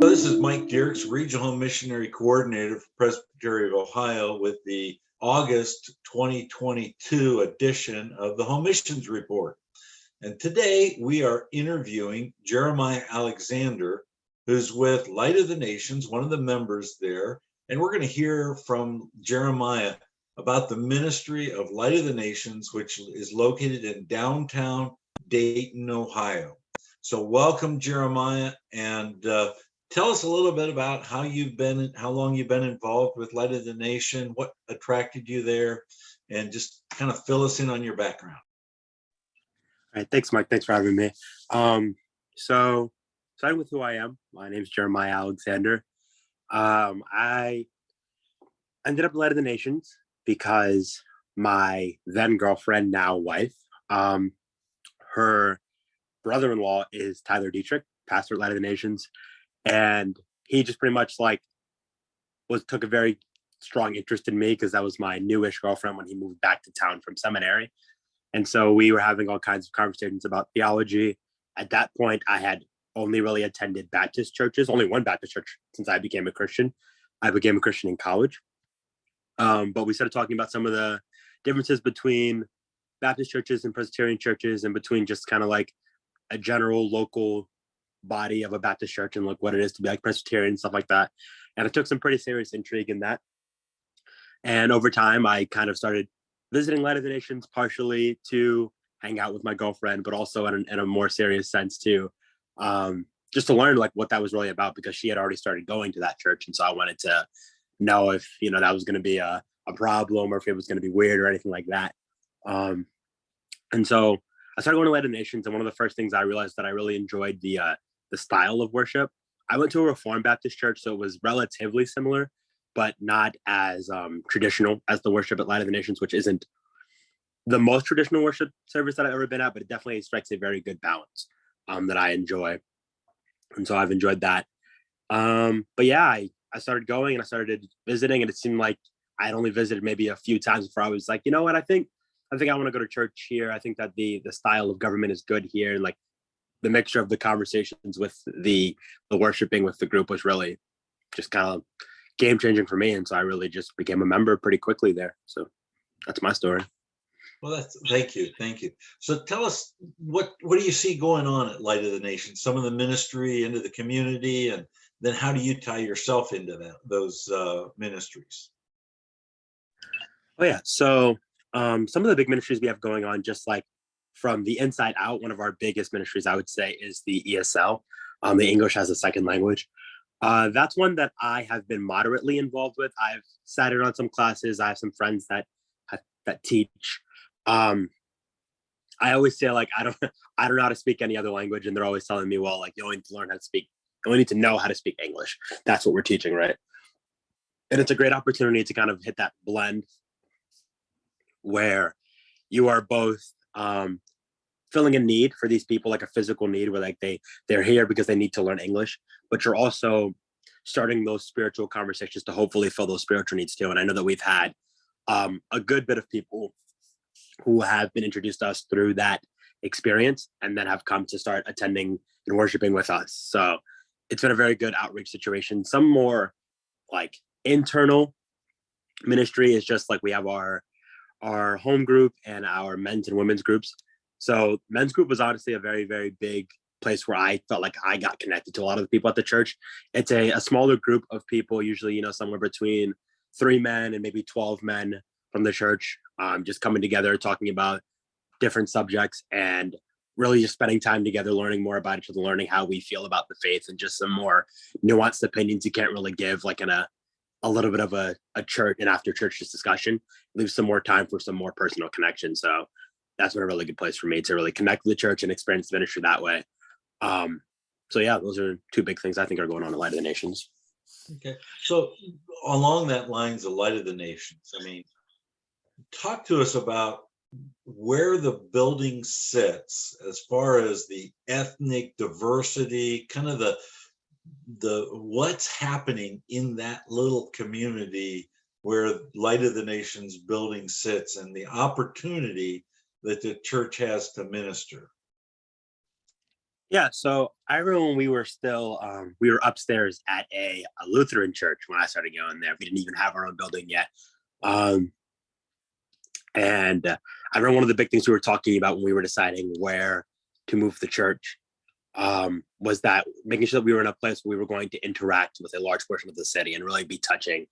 This is Mike Dierks, Regional Missionary Coordinator for Presbytery of Ohio, with the August 2022 edition of the Home Missions Report. And today we are interviewing Jeremiah Alexander, who's with Light of the Nations, one of the members there. And we're going to hear from Jeremiah about the ministry of Light of the Nations, which is located in downtown Dayton, Ohio. So welcome, Jeremiah, and tell us a little bit about how long you've been involved with Light of the Nation, what attracted you there, and just kind of fill us in on your background. All right, thanks, Mike. Thanks for having me. So starting with who I am, my name is Jeremiah Alexander. I ended up at Light of the Nations because my then girlfriend, now wife, her brother-in-law is Tyler Dietrich, pastor at Light of the Nations. And he just pretty much took a very strong interest in me because that was my newish girlfriend when he moved back to town from seminary. And so we were having all kinds of conversations about theology. At that point, I had only really attended Baptist churches, only one Baptist church since I became a Christian. I became a Christian in college. But we started talking about some of the differences between Baptist churches and Presbyterian churches, and between just kind of like a general local body of a Baptist church and like what it is to be like Presbyterian and stuff like that. And I took some pretty serious intrigue in that. And over time, I kind of started visiting Light of the Nations partially to hang out with my girlfriend, but also in a more serious sense too, just to learn like what that was really about, because she had already started going to that church. And so I wanted to know if, that was going to be a problem, or if it was going to be weird or anything like that. And so I started going to Light of the Nations, and one of the first things I realized that I really enjoyed the style of worship. I went to a Reformed Baptist church, so it was relatively similar, but not as traditional as the worship at Light of the Nations, which isn't the most traditional worship service that I've ever been at, but it definitely strikes a very good balance that I enjoy. And so I've enjoyed that. But yeah, I started going and I started visiting, and it seemed like I'd only visited maybe a few times before I was like, you know what, I think I want to go to church here. I think that the style of government is good here. And like the mixture of the conversations with the worshiping with the group was really just kind of game changing for me. And so I really just became a member pretty quickly there. So that's my story. Well, thank you. So tell us, what do you see going on at Light of the Nation? Some of the ministry into the community, and then how do you tie yourself into those ministries? Oh yeah. So some of the big ministries we have going on, just like from the inside out, one of our biggest ministries, I would say, is the ESL, the English as a Second Language. That's one that I have been moderately involved with. I've sat in on some classes. I have some friends that teach. I always say, like, I don't know how to speak any other language, and they're always telling me, well, like, you only need to know how to speak English. That's what we're teaching, right? And it's a great opportunity to kind of hit that blend where you are both filling a need for these people, like a physical need where like they're here because they need to learn English, but you're also starting those spiritual conversations to hopefully fill those spiritual needs too. And I know that we've had a good bit of people who have been introduced to us through that experience and then have come to start attending and worshiping with us. So it's been a very good outreach situation. Some more like internal ministry is just like we have our home group and our men's and women's groups. So men's group was honestly a very, very big place where I felt like I got connected to a lot of the people at the church. It's a smaller group of people, usually, somewhere between 3 men and maybe 12 men from the church, just coming together, talking about different subjects and really just spending time together, learning more about each other, learning how we feel about the faith, and just some more nuanced opinions you can't really give like in a little bit of a church and after church discussion. Leaves some more time for some more personal connection. So that's been a really good place for me to really connect with the church and experience the ministry that way. So yeah, those are 2 big things I think are going on at Light of the Nations. Okay. So along that lines of Light of the Nations, I mean, talk to us about where the building sits as far as the ethnic diversity, kind of the what's happening in that little community where Light of the Nations building sits, and the opportunity that the church has to minister. Yeah, so I remember when we were still we were upstairs at a Lutheran church when I started going there. We didn't even have our own building yet. Um, and I remember one of the big things we were talking about when we were deciding where to move the church was that making sure that we were in a place where we were going to interact with a large portion of the city and really be touching,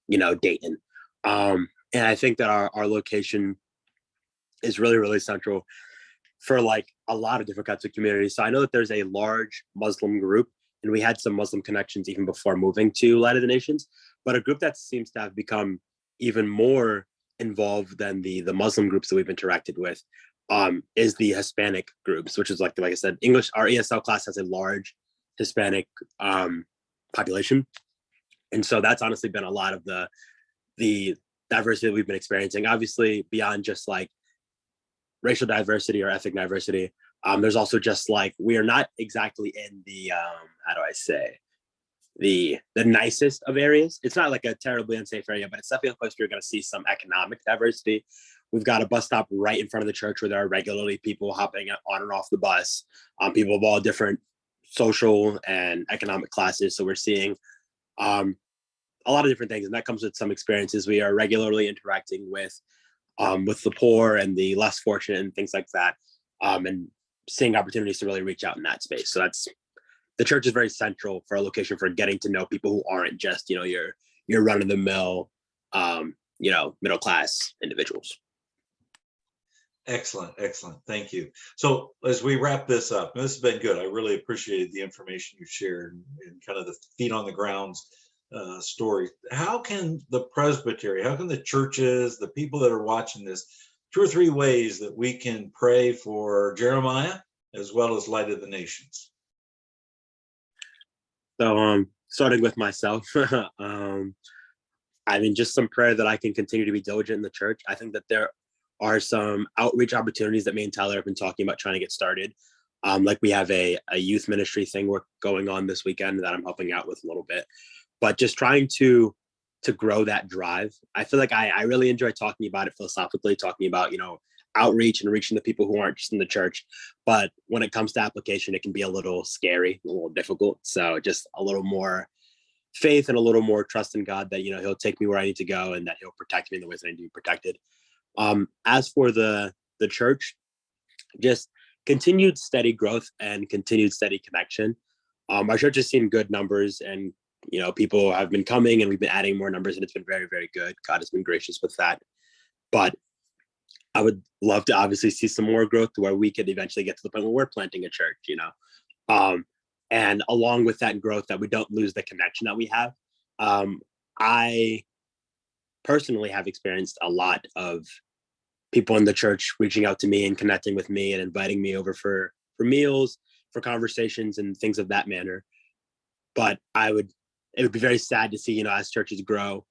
Dayton. And I think that our location is really, really central for like a lot of different kinds of communities. So I know that there's a large Muslim group, and we had some Muslim connections even before moving to Light of the Nations. But a group that seems to have become even more involved than the Muslim groups that we've interacted with is the Hispanic groups, which is like I said, English. Our ESL class has a large Hispanic population, and so that's honestly been a lot of the diversity that we've been experiencing. Obviously, beyond just like racial diversity or ethnic diversity. There's also just like we are not exactly in the how do I say the nicest of areas. It's not like a terribly unsafe area, but it's definitely a place where you're going to see some economic diversity. We've got a bus stop right in front of the church where there are regularly people hopping on and off the bus, people of all different social and economic classes. So we're seeing a lot of different things, and that comes with some experiences. We are regularly interacting with the poor and the less fortunate and things like that, and seeing opportunities to really reach out in that space. So that's the church is very central for a location for getting to know people who aren't just your run of the mill, middle class individuals. Excellent, excellent. Thank you. So as we wrap this up, and this has been good. I really appreciated the information you shared and kind of the feet on the grounds story. How can the presbytery, how can the churches, the people that are watching this, 2 or 3 ways that we can pray for Jeremiah as well as Light of the Nations? So starting with myself, I mean, just some prayer that I can continue to be diligent in the church. I think that there are some outreach opportunities that me and Tyler have been talking about trying to get started. Like we have a youth ministry thing we're going on this weekend that I'm helping out with a little bit, but just trying to grow that drive. I feel like I really enjoy talking about it philosophically, talking about, outreach and reaching the people who aren't just in the church. But when it comes to application, it can be a little scary, a little difficult. So just a little more faith and a little more trust in God that, he'll take me where I need to go and that he'll protect me in the ways that I need to be protected. As for the church, just continued steady growth and continued steady connection. Our church has seen good numbers, and people have been coming and we've been adding more numbers, and it's been very, very good. God has been gracious with that. But I would love to obviously see some more growth to where we could eventually get to the point where we're planting a church, and along with that growth, that we don't lose the connection that we have. I personally have experienced a lot of people in the church reaching out to me and connecting with me and inviting me over for meals, for conversations and things of that manner. But it would be very sad to see, as churches grow,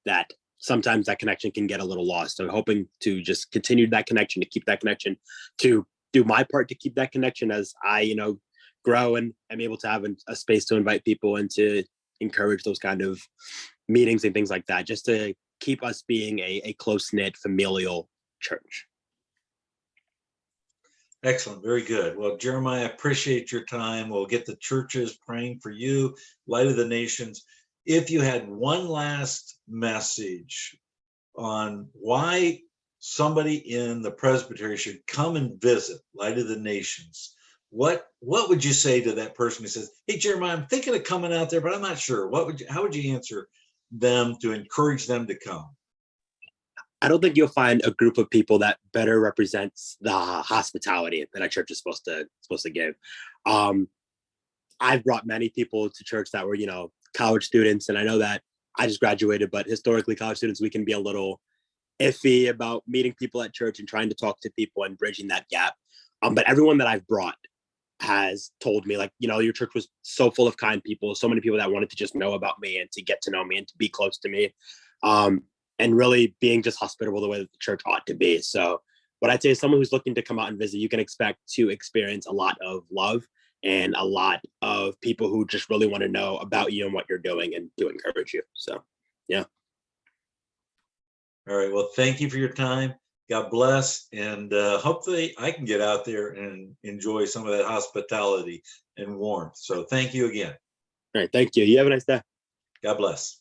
that sometimes that connection can get a little lost. So I'm hoping to just continue that connection, to keep that connection, to do my part to keep that connection as I, grow and I'm able to have a space to invite people and to encourage those kind of meetings and things like that, just to keep us being a close-knit familial church. Excellent. Very good. Well, Jeremiah, appreciate your time. We'll get the churches praying for you, Light of the Nations. If you had one last message on why somebody in the presbytery should come and visit Light of the Nations, what would you say to that person who says, "Hey, Jeremiah, I'm thinking of coming out there, but I'm not sure." How would you answer them to encourage them to come? I don't think you'll find a group of people that better represents the hospitality that a church is supposed to give. I've brought many people to church that were, college students, and I know that I just graduated, but historically, college students, we can be a little iffy about meeting people at church and trying to talk to people and bridging that gap. But everyone that I've brought has told me, like, your church was so full of kind people, so many people that wanted to just know about me and to get to know me and to be close to me. And really being just hospitable the way that the church ought to be. So what I'd say is someone who's looking to come out and visit, you can expect to experience a lot of love and a lot of people who just really want to know about you and what you're doing and to encourage you. So, yeah. All right. Well, thank you for your time. God bless. And hopefully I can get out there and enjoy some of that hospitality and warmth. So thank you again. All right. Thank you. You have a nice day. God bless.